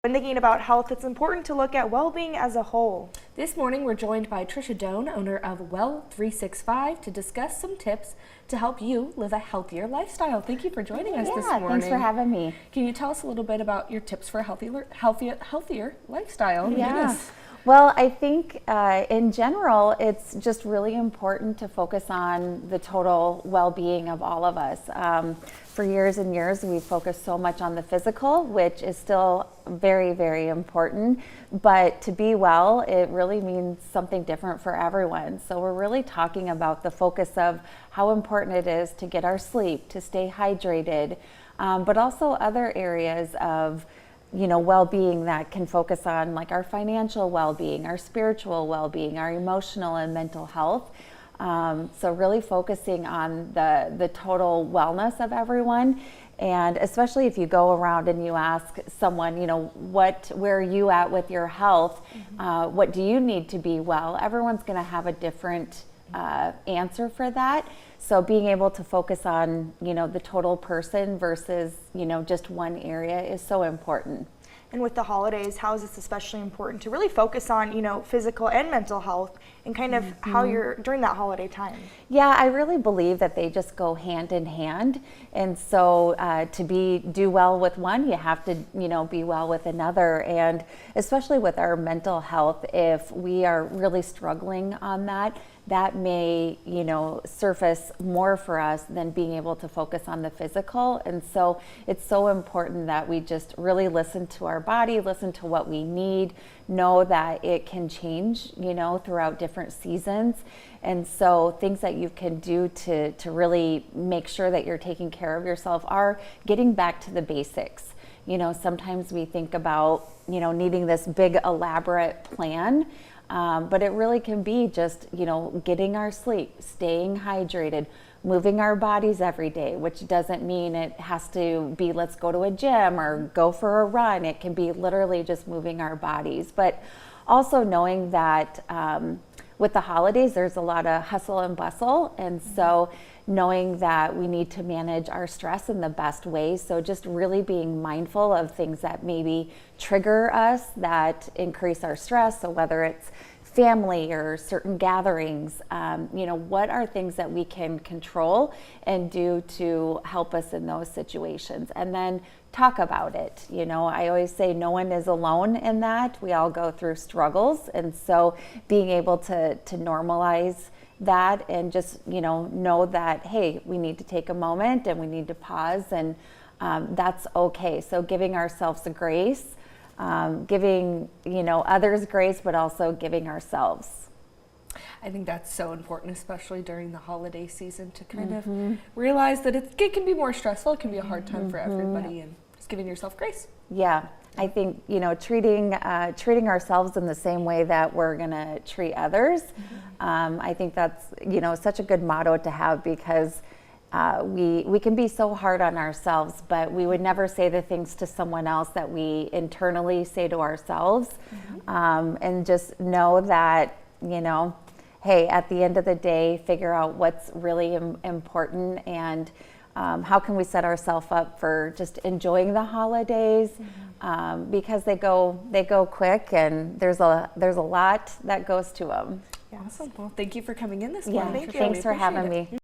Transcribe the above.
When thinking about health, it's important to look at well-being as a whole. This morning, we're joined by Trisha Doan, owner of Well365, to discuss some tips to help you live a healthier lifestyle. Thank you for joining us this morning. Thanks for having me. Can you tell us a little bit about your tips for a healthier lifestyle? Yeah. Well, I think in general, it's just really important to focus on the total well-being of all of us. For years and years, we've focused so much on the physical, which is still very, very important. But to be well, it really means something different for everyone. So we're really talking about the focus of how important it is to get our sleep, to stay hydrated, but also other areas of well-being that can focus on like our financial well-being, our spiritual well-being, our emotional and mental health. So really focusing on the total wellness of everyone. And especially if you go around and you ask someone, where are you at with your health? What do you need to be well? Everyone's going to have a different answer for that. So being able to focus on, the total person versus, just one area is so important. And with the holidays, how is this especially important to really focus on, physical and mental health and kind of how you're during that holiday time? Yeah, I really believe that they just go hand in hand. And so to do well with one, you have to, be well with another. And especially with our mental health, if we are really struggling on that may, surface more for us than being able to focus on the physical. And so it's so important that we just really listen to our body, listen to what we need, know that it can change, throughout different seasons. And so things that you can do to really make sure that you're taking care of yourself are getting back to the basics. Sometimes we think about, needing this big elaborate plan. But it really can be just, getting our sleep, staying hydrated, moving our bodies every day, which doesn't mean it has to be let's go to a gym or go for a run. It can be literally just moving our bodies. But also knowing that with the holidays, there's a lot of hustle and bustle. And so knowing that we need to manage our stress in the best way. So just really being mindful of things that maybe trigger us, that increase our stress. So whether it's family or certain gatherings, what are things that we can control and do to help us in those situations? And then talk about it. I always say no one is alone in that. We all go through struggles. And so being able to normalize that and just, know that, hey, we need to take a moment and we need to pause, and that's okay. So giving ourselves a grace, giving, others grace, but also giving ourselves. I think that's so important, especially during the holiday season, to kind of realize that it can be more stressful. It can be a hard time for everybody, and just giving yourself grace. Yeah. I think, treating ourselves in the same way that we're going to treat others. I think that's, such a good motto to have, because we can be so hard on ourselves, but we would never say the things to someone else that we internally say to ourselves. And just know that, hey, at the end of the day, figure out what's really important, and how can we set ourselves up for just enjoying the holidays, because they go quick, and there's a lot that goes to them. Awesome. Well, thank you for coming in this morning. Yeah, thanks for having me.